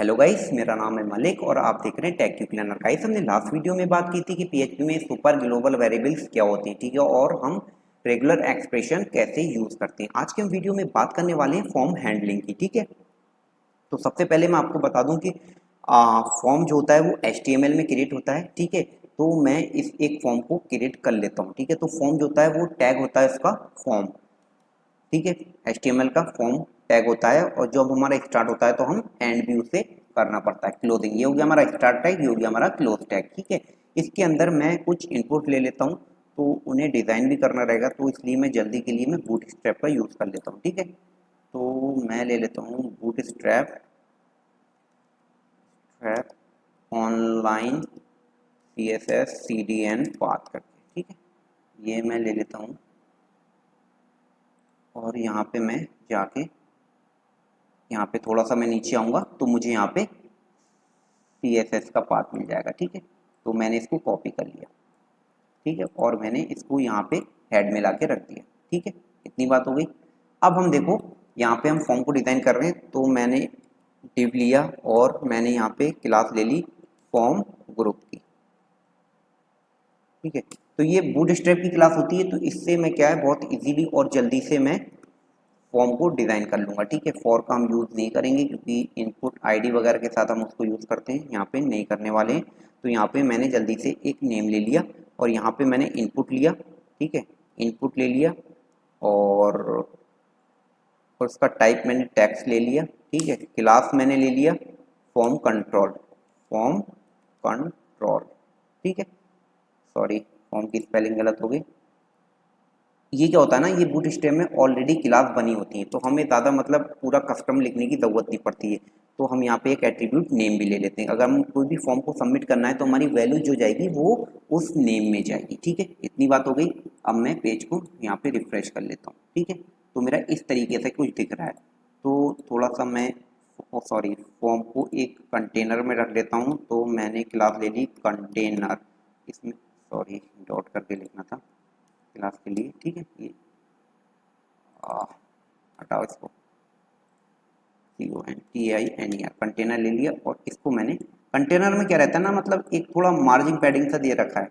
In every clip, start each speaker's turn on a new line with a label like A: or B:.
A: Hello guys, मेरा नाम है मलिक और आप देख रहे हैं टेक क्विक लर्नर। गाइस, हमने लास्ट वीडियो में बात की थी कि पीएचपी में सुपर ग्लोबल वेरिएबल्स क्या होती हैं, ठीक है, और हम रेगुलर एक्सप्रेशन कैसे यूज करते हैं। आज के हम वीडियो में बात करने वाले हैं फॉर्म हैंडलिंग की, ठीक है। तो सबसे पहले मैं आपको बता दूं कि फॉर्म जो होता है वो HTML में क्रिएट होता है, ठीक है। तो मैं इस एक फॉर्म को क्रिएट कर लेता हूँ, ठीक है। तो फॉर्म जो होता है वो टैग होता है इसका फॉर्म, ठीक है। HTML का फॉर्म टैग होता है और जब हमारा स्टार्ट होता है तो हम एंड भी उसे करना पड़ता है। क्लोजिंग, ये हो गया हमारा स्टार्ट टैग, ये हो गया हमारा क्लोज टैग, ठीक है। इसके अंदर मैं कुछ इनपुट ले लेता हूँ, तो उन्हें डिज़ाइन भी करना रहेगा, तो इसलिए मैं जल्दी के लिए मैं बूटस्ट्रैप का यूज़ कर लेता हूँ, ठीक है। तो मैं ले लेता हूँ bootstrap online CSS CDN path करके, ठीक है। ये मैं ले लेता हूँ और यहाँ पे मैं जाके यहाँ पे थोड़ा सा मैं नीचे आऊँगा तो मुझे यहाँ पे CSS का पाथ मिल जाएगा, ठीक है। तो मैंने इसको कॉपी कर लिया, ठीक है, और मैंने इसको यहाँ पे हेड में ला के रख दिया, ठीक है। इतनी बात हो गई। अब हम देखो, यहाँ पे हम फॉर्म को डिज़ाइन कर रहे हैं, तो मैंने डिव लिया और मैंने यहाँ पे क्लास ले ली फॉर्म ग्रुप की, ठीक है। तो ये बूटस्ट्रैप की क्लास होती है, तो इससे मैं क्या है बहुत इजीली और जल्दी से मैं फॉर्म को डिज़ाइन कर लूँगा, ठीक है। फॉर का हम यूज़ नहीं करेंगे क्योंकि इनपुट आईडी वगैरह के साथ हम उसको यूज़ करते हैं, यहाँ पे नहीं करने वाले हैं। तो यहाँ पे मैंने जल्दी से एक नेम ले लिया और यहाँ पे मैंने इनपुट लिया, ठीक है, इनपुट ले लिया और उसका टाइप मैंने टेक्स्ट ले लिया, ठीक है। क्लास मैंने ले लिया फॉर्म कंट्रोल, फॉर्म कंट्रोल, ठीक है। सॉरी, फॉर्म की स्पेलिंग गलत हो गई। ये क्या होता है ना, ये बूटस्ट्रैप में ऑलरेडी क्लास बनी होती है, तो हमें ज़्यादा मतलब पूरा कस्टम लिखने की ज़रूरत नहीं पड़ती है। तो हम यहाँ पे एक एट्रीब्यूट नेम भी ले लेते हैं। अगर हम कोई भी फॉर्म को सबमिट करना है तो हमारी वैल्यू जो जाएगी वो उस नेम में जाएगी, ठीक है। इतनी बात हो गई। अब मैं पेज को यहाँ पे रिफ्रेश कर लेता हूँ, ठीक है। तो मेरा इस तरीके से कुछ दिख रहा है। तो थोड़ा सा मैं सॉरी फॉर्म को एक कंटेनर में रख लेता हूँ। तो मैंने क्लास ले ली कंटेनर, इसमें सॉरी डॉट करके लिखना था क्लास के लिए, ठीक है। ये हटाओ इसको, CONTAINER कंटेनर ले लिया और इसको मैंने कंटेनर में क्या रहता है ना, मतलब एक थोड़ा मार्जिन पैडिंग सा दे रखा है।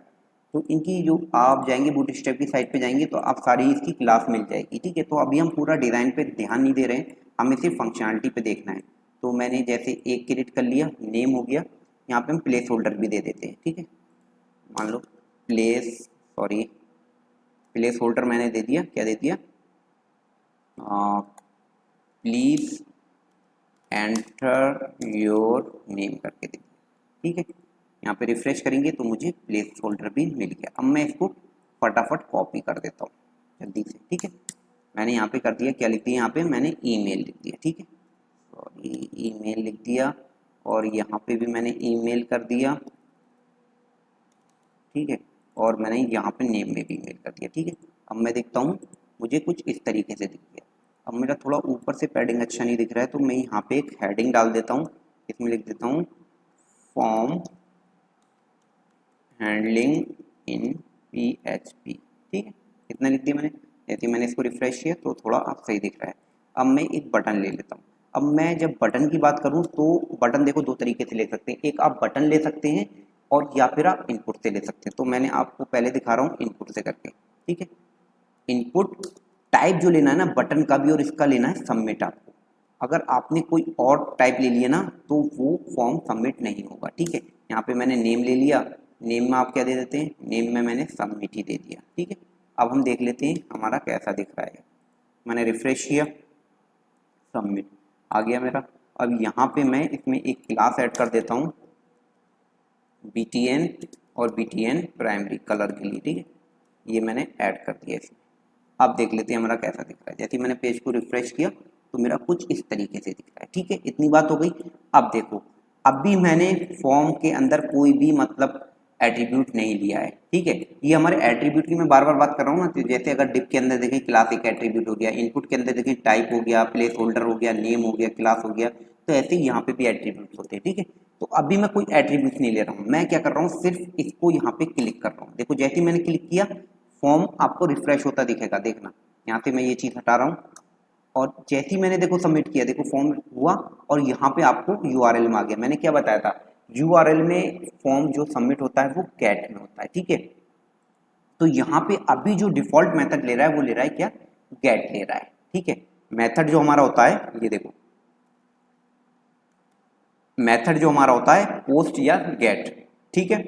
A: तो इनकी जो आप जाएंगे बूटस्ट्रैप की साइट पे जाएंगे तो आप सारी इसकी क्लास मिल जाएगी, ठीक है। तो अभी हम पूरा डिज़ाइन पे ध्यान नहीं दे रहे हैं, हमें सिर्फ फंक्शनलिटी पे देखना है। तो मैंने जैसे एक क्रिएट कर लिया, नेम हो गया। यहाँ पे हम प्लेस होल्डर भी दे देते हैं, ठीक है। मान लो प्लेस होल्डर मैंने दे दिया, क्या दे दिया, प्लीज एंटर योर नेम करके दे दिया, ठीक है। यहाँ पे रिफ्रेश करेंगे तो मुझे प्लेस होल्डर भी मिल गया। अब मैं इसको फटाफट कॉपी कर देता हूँ जल्दी से, ठीक है। मैंने यहाँ पे कर दिया, क्या लिख दिया, यहाँ पे मैंने ईमेल लिख दिया, ठीक है। सॉरी, ईमेल लिख दिया और यहाँ पे भी मैंने ईमेल कर दिया, ठीक है। और मैंने यहाँ पे नेम में भी ईमेल कर दिया, ठीक है। अब मैं देखता हूँ, मुझे कुछ इस तरीके से दिख गया। अब मेरा थोड़ा ऊपर से पैडिंग अच्छा नहीं दिख रहा है, तो मैं यहाँ पे एक हेडिंग डाल देता हूँ। इसमें लिख देता हूँ फॉर्म हैंडलिंग इन PHP, ठीक है। इतना लिख दिया मैंने। जैसे मैंने इसको रिफ्रेश किया तो थोड़ा अब सही दिख रहा है। अब मैं एक बटन ले लेता हूँ। अब मैं जब बटन की बात करूँ तो बटन देखो दो तरीके से ले सकते हैं। एक आप बटन ले सकते हैं और या फिर आप इनपुट से ले सकते हैं। तो मैंने आपको पहले दिखा रहा हूँ इनपुट से करके, ठीक है। इनपुट टाइप जो लेना है ना बटन का भी और इसका लेना है सबमिट आपको। अगर आपने कोई और टाइप ले लिया ना तो वो फॉर्म सबमिट नहीं होगा, ठीक है। यहाँ पे मैंने नेम ले लिया, नेम में आप क्या दे देते हैं, नेम में मैंने सबमिट ही दे दिया, ठीक है। अब हम देख लेते हैं हमारा कैसा दिख रहा है। मैंने रिफ्रेश किया, सबमिट आ गया मेरा। अब यहाँ पे मैं इसमें एक क्लास ऐड कर देता हूँ BTN और BTN प्राइमरी कलर के लिए, ठीक है। ये मैंने ऐड कर दिया इसमें। अब देख लेते हैं हमारा कैसा दिख रहा है। जैसे मैंने पेज को रिफ्रेश किया तो मेरा कुछ इस तरीके से दिख रहा है, ठीक है। इतनी बात हो गई। अब देखो, अब भी मैंने फॉर्म के अंदर कोई भी मतलब एट्रीब्यूट नहीं लिया है, ठीक है। ये हमारे एट्रीब्यूट की मैं बार बार बात कर रहा हूँ ना, तो जैसे अगर डिप के अंदर देखें क्लास एक एट्रीब्यूट हो गया, इनपुट के अंदर देखें टाइप हो गया, प्लेस होल्डर हो गया, नेम हो गया, क्लास हो गया, तो ऐसे ही यहाँ पे भी एट्रीब्यूट होते हैं, ठीक है। तो अभी मैं कोई एट्रीब्यूट नहीं ले रहा हूँ, मैं क्या कर रहा हूँ, सिर्फ इसको यहाँ पे क्लिक कर रहा हूँ। देखो जैसे ही मैंने क्लिक किया फॉर्म आपको रिफ्रेश होता दिखेगा, देखना। यहाँ से मैं ये चीज़ हटा रहा हूँ, और जैसे ही मैंने देखो सबमिट किया, देखो फॉर्म हुआ और यहाँ पे आपको यूआरएल में आ गया। मैंने क्या बताया था, यूआरएल में फॉर्म जो सबमिट होता है वो गेट में होता है, ठीक है। तो यहाँ पे अभी जो डिफॉल्ट मेथड ले रहा है वो ले रहा है क्या, गेट ले रहा है, ठीक है। मेथड जो हमारा होता है, ये देखो मेथड जो हमारा होता है पोस्ट या गेट, ठीक है।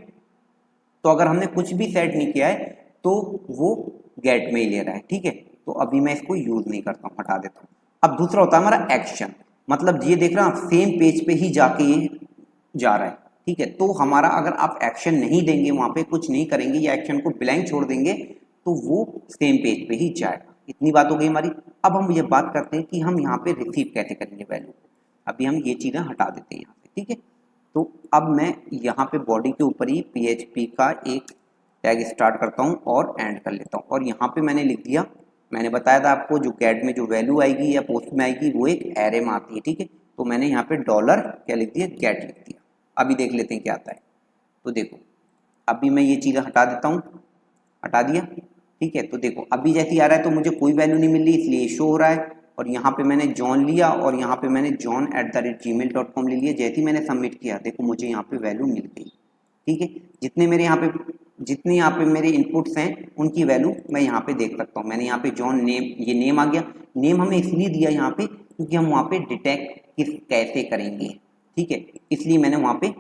A: तो अगर हमने कुछ भी सेट नहीं किया है तो वो गेट में ही ले रहा है, ठीक है। तो अभी मैं इसको यूज नहीं करता हूँ, हटा देता हूँ। अब दूसरा होता है हमारा एक्शन, मतलब ये देख रहे हैं आप सेम पेज पे ही जाके ये जा रहा है, ठीक है। तो हमारा अगर आप एक्शन नहीं देंगे, वहां पे कुछ नहीं करेंगे या एक्शन को ब्लैंक छोड़ देंगे तो वो सेम पेज पे ही जाएगा। इतनी बात हो गई हमारी। अब हम ये बात करते हैं कि हम यहाँ पे रिसीव कैसे करेंगे वैल्यू। अभी हम ये चीजें हटा देते हैं यहाँ से, ठीक है। तो अब मैं यहाँ पे बॉडी के ऊपर ही PHP का एक टैग स्टार्ट करता हूँ और एंड कर लेता हूँ। और यहाँ पे मैंने लिख दिया, मैंने बताया था आपको जो गेट में जो वैल्यू आएगी या पोस्ट में आएगी वो एक एरे में आती है, ठीक है। तो मैंने यहाँ पे डॉलर क्या लिख दिया, गेट लिख दिया। अभी देख लेते हैं क्या आता है। तो देखो अभी मैं ये चीज़ें हटा देता हूँ, हटा दिया, ठीक है। तो देखो अभी जैसे ही आ रहा है तो मुझे कोई वैल्यू नहीं मिल रही, इसलिए शो हो रहा है। और यहाँ पे मैंने जॉन लिया और यहाँ पे मैंने john@gmail.com ले लिया। जैसे ही मैंने सबमिट किया देखो मुझे यहाँ पे वैल्यू मिल गई, ठीक है। जितने यहाँ पे मेरे इनपुट्स हैं उनकी वैल्यू मैं यहाँ पे देख सकता हूँ। मैंने यहाँ पे जॉन नेम, ये नेम आ गया। नेम हमें इसलिए दिया यहाँ पे क्योंकि हम वहाँ पे डिटेक्ट कैसे करेंगे, ठीक है, इसलिए मैंने वहाँ पे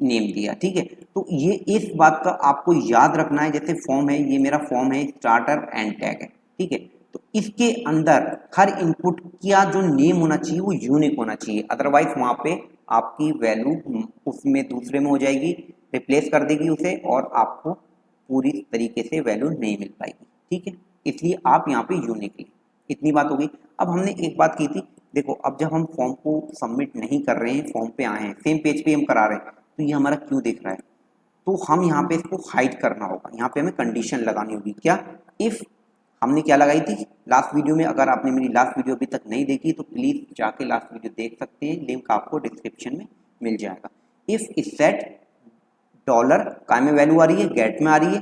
A: नेम दिया, ठीक है। तो ये इस बात का आपको याद रखना है, जैसे फॉर्म है, ये मेरा फॉर्म है, स्टार्टर एंड टैग है, ठीक है। तो इसके अंदर हर इनपुट का जो नेम होना चाहिए वो यूनिक होना चाहिए, अदरवाइज वहाँ पे आपकी वैल्यू उसमें दूसरे में हो जाएगी, रिप्लेस कर देगी उसे और आपको पूरी तरीके से वैल्यू नहीं मिल पाएगी, ठीक है। इसलिए आप यहाँ पे यूनिक लिखें। इतनी बात हो गई। अब हमने एक बात की थी, देखो अब जब हम फॉर्म को सबमिट नहीं कर रहे हैं, फॉर्म पे आए हैं, सेम पेज पे हम करा रहे हैं, तो ये हमारा क्यों दिख रहा है। तो हम यहाँ पे इसको हाइड करना होगा, यहाँ पे हमें कंडीशन लगानी होगी। क्या, इफ हमने क्या लगाई थी लास्ट वीडियो में, अगर आपने मेरी लास्ट वीडियो अभी तक नहीं देखी तो प्लीज जाके लास्ट वीडियो देख सकते हैं, लिंक आपको डिस्क्रिप्शन में मिल जाएगा। इफ इस सेट डॉलर काय में वैल्यू आ रही है, गेट में आ रही है।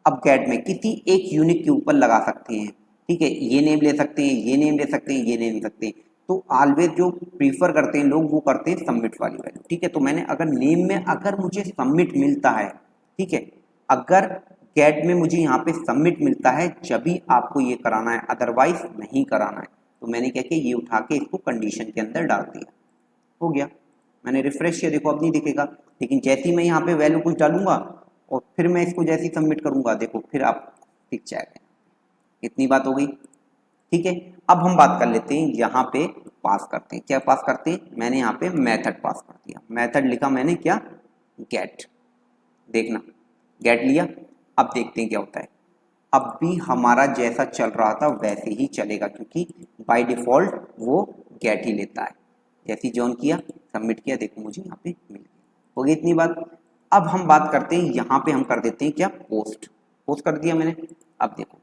A: अब गेट में किसी एक यूनिक के ऊपर लगा सकते हैं, ठीक है। ये नेम ले सकते हैं, ये नेम ले सकते हैं, ये नेम ले सकते हैं। तो ऑलवेज जो प्रीफर करते हैं लोग वो करते हैं सबमिट वाली वैल्यू, ठीक है। तो मैंने अगर नेम में अगर मुझे सबमिट मिलता है, ठीक है, अगर गेट में मुझे यहाँ पे सबमिट मिलता है जब भी आपको ये कराना है, अदरवाइज नहीं कराना है। तो मैंने क्या किया, ये उठा के इसको कंडीशन के अंदर डाल दिया, हो गया। मैंने रिफ्रेश किया, देखो अब नहीं दिखेगा, लेकिन जैसे ही मैं यहाँ पे वैल्यू कुछ डालूंगा और फिर मैं इसको जैसे ही सबमिट करूंगा देखो फिर आप दिख जाएगा। इतनी बात हो गई, ठीक है। अब हम बात कर लेते हैं यहाँ पे पास करते हैं, क्या पास करते हैं, मैंने यहाँ पे मेथड पास कर दिया। मेथड लिखा मैंने क्या, गेट, देखना गेट लिया। अब देखते हैं क्या होता है। अब भी हमारा जैसा चल रहा था वैसे ही चलेगा क्योंकि बाय डिफॉल्ट वो गेट ही लेता है। जैसे ही जॉन किया, सबमिट किया, देखो मुझे यहाँ पे मिल गया, हो गई इतनी बात। अब हम बात करते हैं यहाँ पे, हम कर देते हैं क्या, पोस्ट, पोस्ट कर दिया मैंने। अब देखो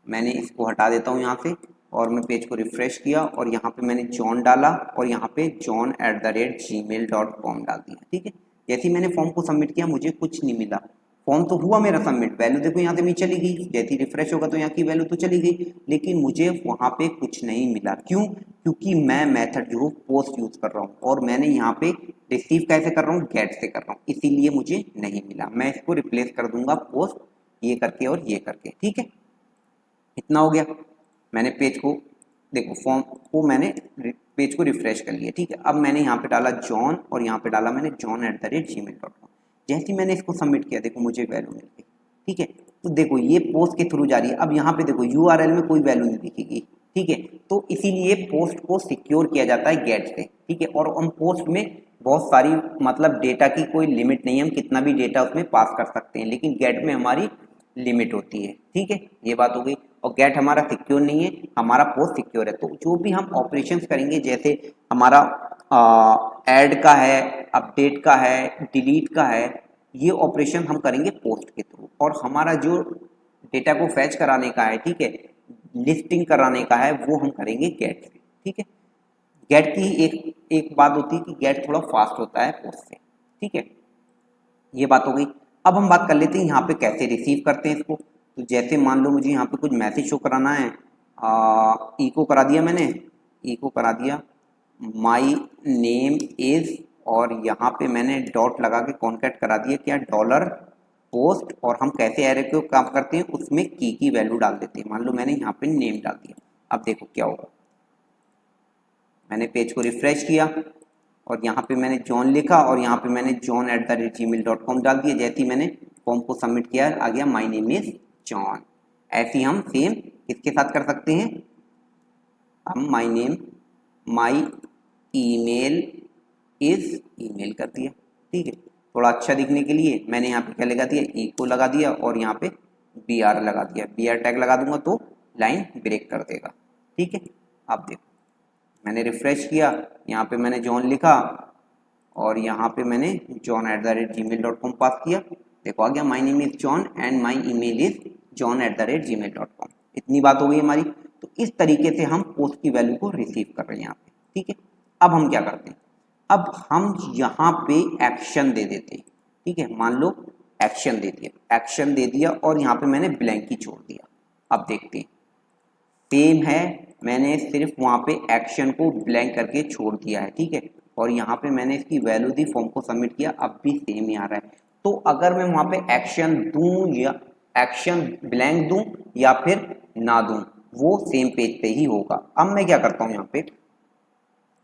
A: मैंने इसको हटा देता हूँ यहाँ से और मैं पेज को रिफ्रेश किया और यहाँ पे मैंने जॉन डाला और यहाँ पे john@gmail.com डाल दिया, ठीक है। जैसे ही मैंने फॉर्म को सबमिट किया मुझे कुछ नहीं मिला, फॉर्म तो हुआ मेरा सबमिट, वैल्यू देखो यहाँ से मेरी चली गई, जैसे ही रिफ्रेश होगा तो यहाँ की वैल्यू तो चली गई, लेकिन मुझे वहाँ पे कुछ नहीं मिला। क्यों, क्योंकि मैं मेथड जो पोस्ट यूज कर रहा हूँ और मैंने यहाँ पे रिसीव कैसे कर रहा हूँ, गेट से कर रहा हूँ, इसीलिए मुझे नहीं मिला। मैं इसको रिप्लेस कर दूंगा पोस्ट ये करके और ये करके, ठीक है। इतना हो गया। मैंने पेज को देखो, फॉर्म को मैंने पेज को रिफ्रेश कर लिया, ठीक है। अब मैंने यहाँ पे डाला जॉन और यहाँ पे डाला मैंने john@gmail.com। जैसे ही मैंने इसको सबमिट किया देखो मुझे वैल्यू मिल गई, ठीक है। तो देखो ये पोस्ट के थ्रू जा रही है। अब यहाँ पे देखो यूआरएल में कोई वैल्यू नहीं दिखेगी, ठीक है। तो इसीलिए पोस्ट को सिक्योर किया जाता है गेट से, ठीक है। और हम पोस्ट में बहुत सारी मतलब डेटा की कोई लिमिट नहीं है, हम कितना भी डेटा उसमें पास कर सकते हैं, लेकिन गेट में हमारी लिमिट होती है, ठीक है। ये बात हो गई। और गेट हमारा सिक्योर नहीं है, हमारा पोस्ट सिक्योर है। तो जो भी हम ऑपरेशंस करेंगे, जैसे हमारा ऐड का है, अपडेट का है, डिलीट का है, ये ऑपरेशन हम करेंगे पोस्ट के थ्रू। और हमारा जो डेटा को फैच कराने का है, ठीक है, लिस्टिंग कराने का है, वो हम करेंगे गेट से, ठीक है। गेट की एक बात होती है कि गेट थोड़ा फास्ट होता है पोस्ट से, ठीक है। ये बात हो गई। अब हम बात कर लेते हैं यहाँ पे कैसे रिसीव करते हैं इसको। तो जैसे मान लो मुझे यहाँ पे कुछ मैसेज शो कराना है, इको करा दिया मैंने, इको करा दिया माई नेम इज, और यहाँ पे मैंने डॉट लगा के कॉन्कैट करा दिया क्या, डॉलर पोस्ट, और हम कैसे एरे को काम करते हैं उसमें की वैल्यू डाल देते हैं। मान लो मैंने यहाँ पे नेम डाल दिया, अब देखो क्या होगा, मैंने पेज को रिफ्रेश किया और यहाँ पे मैंने जॉन लिखा और यहाँ पे मैंने john@gmail.com डाल दिया। जैसे ही मैंने फॉर्म को सबमिट किया आ गया माई नेम इज जॉन। ऐसे हम सेम किसके साथ कर सकते हैं, हम माई ईमेल इज ईमेल कर दिया, ठीक है। थोड़ा अच्छा दिखने के लिए मैंने यहाँ पे क्या लगा दिया, इको लगा दिया और यहाँ पे BR लगा दिया, BR टैग लगा दूंगा तो लाइन ब्रेक कर देगा, ठीक है। अब देखो मैंने रिफ्रेश किया, यहाँ पे मैंने जॉन लिखा और यहाँ पे मैंने john@gmail.com पास किया, देखो आ गया my name is John and my email is john@gmail.com। इतनी बात हो गई हमारी। तो इस तरीके से हम पोस्ट की वैल्यू को रिसीव कर रहे हैं यहाँ पे, ठीक है। अब हम क्या करते हैं, अब हम यहाँ पे एक्शन दे देते हैं, ठीक है। मान लो एक्शन दे दिया, एक्शन दे दिया और यहाँ पे मैंने ब्लैंक ही छोड़ दिया। अब देखते हैं सेम है, मैंने सिर्फ वहाँ पे एक्शन को ब्लैंक करके छोड़ दिया है, ठीक है। और यहाँ पे मैंने इसकी वैल्यू दी, फॉर्म को सबमिट किया, अब भी सेम ही आ रहा है। तो अगर मैं वहाँ पे एक्शन दूं या एक्शन ब्लैंक दूं या फिर ना दूं, वो सेम पेज पे ही होगा। अब मैं क्या करता हूँ, यहाँ पे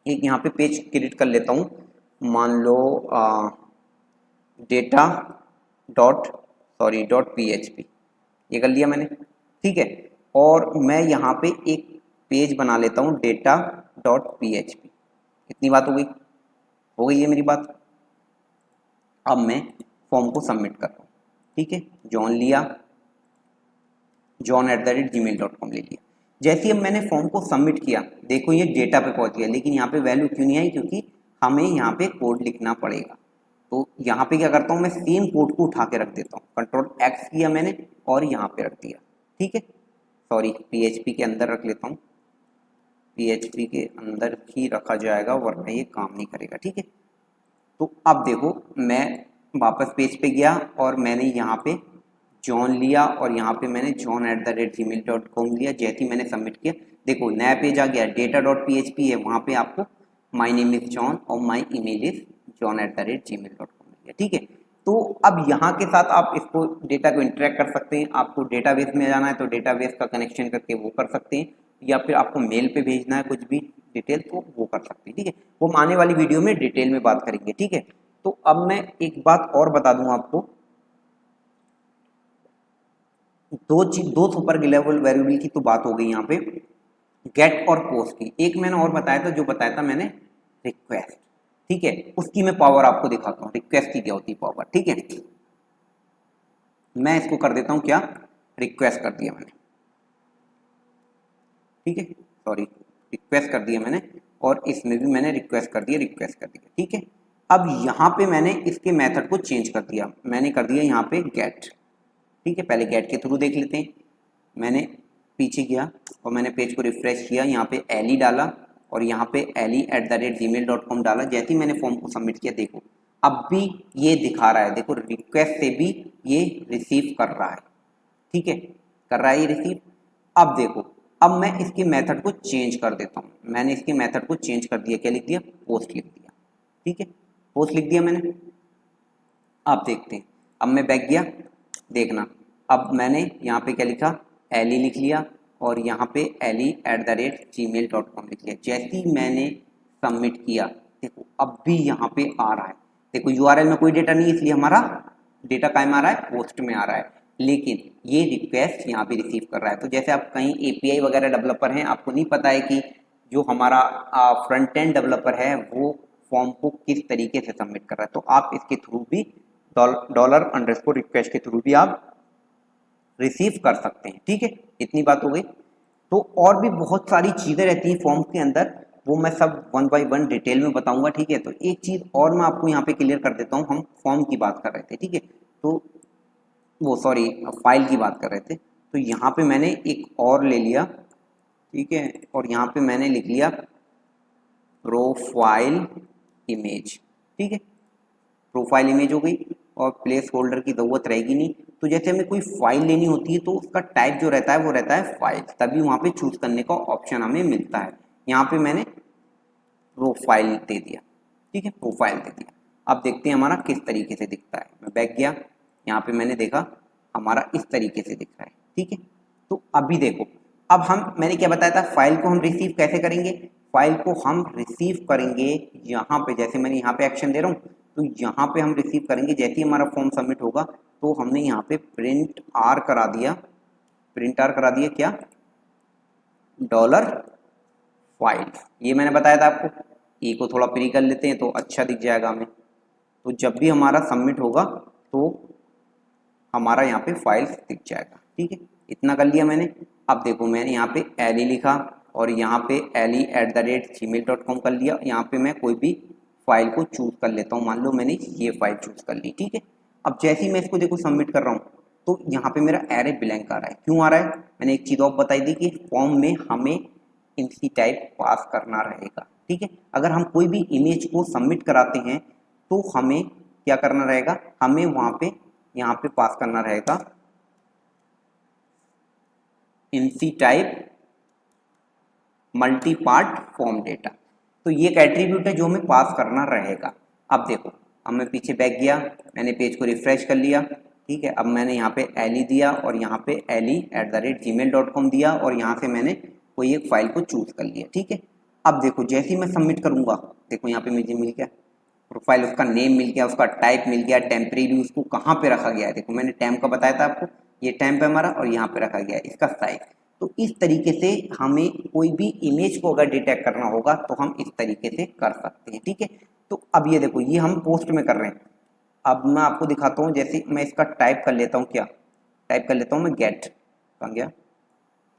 A: एक यहाँ पे पेज क्रिएट कर लेता हूँ, मान लो डेटा डॉट PHP, ये कर लिया मैंने, ठीक है। और मैं यहाँ पे एक पेज बना लेता हूँ डेटा डॉट PHP। इतनी बात हो गई है मेरी बात। अब मैं फॉर्म को सबमिट कर रहा हूँ, ठीक है। जॉन लिया, john@gmail.com ले लिया। जैसे ही अब मैंने फॉर्म को सबमिट किया, देखो ये डेटा पे पहुंच गया, लेकिन यहाँ पे वैल्यू क्यों नहीं आई, क्योंकि हमें यहाँ पे कोड लिखना पड़ेगा। तो यहाँ पे क्या करता हूँ, मैं सेम कोड को उठा के रख देता हूँ, Ctrl+X किया मैंने और यहाँ पे रख दिया, ठीक है। सॉरी PHP के अंदर रख लेता हूँ, PHP के अंदर ही रखा जाएगा वरना ये काम नहीं करेगा, ठीक है। तो अब देखो मैं वापस पेज पे गया और मैंने यहाँ पे जॉन लिया और यहाँ पे मैंने john@gmail.com लिया। जैसे ही मैंने सबमिट किया, देखो नया पेज आ गया, data.php है, वहाँ पे आपको माई नेम इज जॉन और माई ईमेल इज john@gmail.com लिया, ठीक है। तो अब यहाँ के साथ आप इसको डेटा को इंटरेक्ट कर सकते हैं। आपको डेटाबेस में जाना है तो डेटाबेस का कनेक्शन करके वो कर सकते हैं, या फिर आपको मेल पे भेजना है कुछ भी डिटेल तो वो कर सकते हैं, ठीक है। वो हम आने वाली वीडियो में डिटेल में बात करेंगे, ठीक है। तो अब मैं एक बात और बता दूं आपको, दो सुपर लेवल वेरिएबल की तो बात हो गई यहाँ पे, गेट और पोस्ट की। एक मैंने और बताया था, जो बताया था मैंने रिक्वेस्ट, ठीक है। उसकी मैं पावर आपको दिखाता हूँ, रिक्वेस्ट की क्या होती है पावर, ठीक है। मैं इसको कर देता हूँ क्या, रिक्वेस्ट कर दिया मैंने, ठीक है। सॉरी रिक्वेस्ट कर दिया मैंने, और इसमें भी मैंने रिक्वेस्ट कर दिया, ठीक है। अब यहाँ पे मैंने इसके मेथड को चेंज कर दिया, मैंने कर दिया यहाँ पे गेट, ठीक है। पहले गेट के थ्रू देख लेते हैं। मैंने पीछे गया और मैंने पेज को रिफ्रेश किया, यहाँ पे एली डाला और यहाँ पे eli@gmail.com डाला। जैसे ही मैंने फॉर्म को सबमिट किया, देखो अब भी ये दिखा रहा है, देखो रिक्वेस्ट से भी ये रिसीव कर रहा है, ठीक है, कर रहा है ये रिसीव। अब देखो, अब मैं इसके मेथड को चेंज कर देता हूँ। मैंने इसके मेथड को चेंज कर दिया, क्या लिख दिया, पोस्ट लिख दिया, ठीक है, पोस्ट लिख दिया मैंने। अब देखते हैं, अब मैं बैक गया, देखना अब मैंने यहाँ पे क्या लिखा, एली लिख लिया और यहाँ पे eli@gmail.com लिख लिया। जैसे ही मैंने सबमिट किया, देखो अब भी यहाँ पे आ रहा है, देखो यूआरएल में कोई डेटा नहीं है, इसलिए हमारा डेटा कायम आ रहा है, पोस्ट में आ रहा है, लेकिन ये रिक्वेस्ट यहाँ पे रिसीव कर रहा है। तो जैसे आप कहीं एपीआई वगैरह डेवलपर हैं, आपको नहीं पता है कि जो हमारा फ्रंट एंड डेवलपर है वो फॉर्म को किस तरीके से सबमिट कर रहा है, तो आप इसके थ्रू भी $_ रिक्वेस्ट के थ्रू भी आप रिसीव कर सकते हैं, ठीक है। इतनी बात हो गई। तो और भी बहुत सारी चीज़ें रहती हैं फॉर्म के अंदर, वो मैं सब 1 बाय 1 डिटेल में बताऊंगा, ठीक है। तो एक चीज़ और मैं आपको यहाँ पे क्लियर कर देता हूँ, हम फॉर्म की बात कर रहे थे, ठीक है, तो वो सॉरी फाइल की बात कर रहे थे। तो यहाँ पे मैंने एक और ले लिया, ठीक है, और यहाँ पे मैंने लिख लिया प्रोफाइल इमेज, ठीक है, प्रोफाइल इमेज हो गई और प्लेस होल्डर की ज़रूरत रहेगी नहीं। तो जैसे हमें कोई फाइल लेनी होती है तो उसका टाइप जो रहता है वो रहता है फाइल, तभी वहाँ पे चूज करने का ऑप्शन हमें मिलता है। यहाँ पे मैंने प्रोफाइल दे दिया, ठीक है, प्रोफाइल दे दिया। अब देखते हैं हमारा किस तरीके से दिखता है। मैं बैक गया, यहाँ पे मैंने देखा हमारा इस तरीके से दिख रहा है, ठीक है। तो अभी देखो, अब मैंने क्या बताया था, फाइल को हम रिसीव कैसे करेंगे। फाइल को हम रिसीव करेंगे यहाँ पे, जैसे मैंने यहाँ पे एक्शन दे रहा हूँ तो यहाँ पे हम रिसीव करेंगे। जैसे ही हमारा फॉर्म सबमिट होगा तो हमने यहाँ पे प्रिंट आर करा दिया, क्या, डॉलर फाइल, ये मैंने बताया था आपको। ए को थोड़ा प्री कर लेते हैं तो अच्छा दिख जाएगा हमें। तो जब भी हमारा सबमिट होगा तो हमारा यहाँ पे फाइल्स दिख जाएगा, ठीक है। इतना कर लिया मैंने। अब देखो मैंने यहाँ पे एली लिखा और यहाँ पे eli@gmail.com कर लिया। यहाँ पे मैं कोई भी फाइल को चूज कर लेता हूँ, मान लो मैंने ये फाइल चूज कर ली, ठीक है। अब जैसे ही मैं इसको देखो सबमिट कर रहा हूँ तो यहाँ पे मेरा एरे ब्लैंक आ रहा है। क्यों आ रहा है, मैंने एक चीज़ और बताई थी कि फॉर्म में हमें इनसी टाइप पास करना रहेगा, ठीक है। अगर हम कोई भी इमेज को सबमिट कराते हैं तो हमें क्या करना रहेगा, हमें वहाँ पे यहाँ पे पास करना रहेगा enctype multipart form data. तो ये एक एट्रीब्यूट है जो हमें पास करना रहेगा। अब देखो, अब मैं पीछे बैक गया, मैंने पेज को रिफ्रेश कर लिया, ठीक है। अब मैंने यहाँ पे एली दिया और यहाँ पे eli@gmail.com दिया और यहाँ से मैंने कोई एक फाइल को चूज कर लिया, ठीक है। अब देखो जैसे ही मैं सबमिट करूंगा, देखो यहाँ पे मुझे मिल गया प्रोफाइल, उसका नेम मिल गया, उसका टाइप मिल गया, टेम्परेरी उसको कहाँ पे रखा गया है, देखो मैंने टैम्प का बताया था आपको, ये टैम्प है हमारा और यहाँ पे रखा गया है इसका साइज। तो इस तरीके से हमें कोई भी इमेज को अगर डिटेक्ट करना होगा तो हम इस तरीके से कर सकते हैं, ठीक है। तो अब ये देखो, ये हम पोस्ट में कर रहे हैं। अब मैं आपको दिखाता हूँ, जैसे मैं इसका टाइप कर लेता हूँ, क्या टाइप कर लेता हूँ मैं, गेट, कहाँ गया,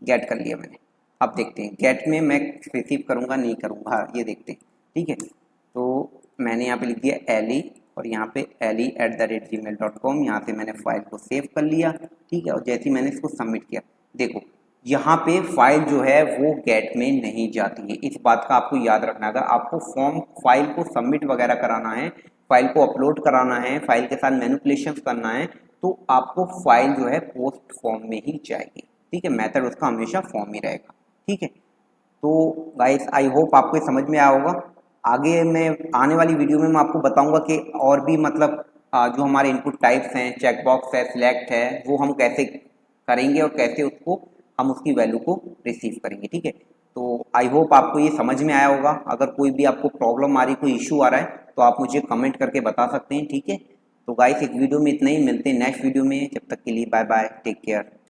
A: गेट कर लिया मैंने। अब देखते हैं गेट में मैं रिसीव करूँगा नहीं करूँगा, हाँ ये देखते हैं, ठीक है। तो मैंने यहाँ पे लिख दिया एली और यहाँ पे eli@gmail.com, यहाँ से मैंने फाइल को सेव कर लिया, ठीक है। और जैसे ही मैंने इसको सबमिट किया, देखो यहाँ पे फाइल जो है वो गेट में नहीं जाती है। इस बात का आपको याद रखना है। अगर आपको फॉर्म फाइल को सबमिट वगैरह कराना है, फाइल को अपलोड कराना है, फाइल के साथ मैनिपुलेशन करना है, तो आपको फाइल जो है पोस्ट फॉर्म में ही जाएगी, ठीक है। मेथड उसका हमेशा फॉर्म ही रहेगा, ठीक है। तो गाइस आई होप आपको समझ में आया होगा। आगे मैं आने वाली वीडियो में मैं आपको बताऊंगा कि और भी मतलब जो हमारे इनपुट टाइप्स हैं, चेकबॉक्स है, सिलेक्ट है, वो हम कैसे करेंगे और कैसे उसको हम उसकी वैल्यू को रिसीव करेंगे, ठीक है। तो आई होप आपको ये समझ में आया होगा। अगर कोई भी आपको प्रॉब्लम आ रही, कोई इशू आ रहा है तो आप मुझे कमेंट करके बता सकते हैं, ठीक है। तो गाइस इस वीडियो में इतना ही, मिलते हैं नेक्स्ट वीडियो में, जब तक के लिए बाय बाय, टेक केयर।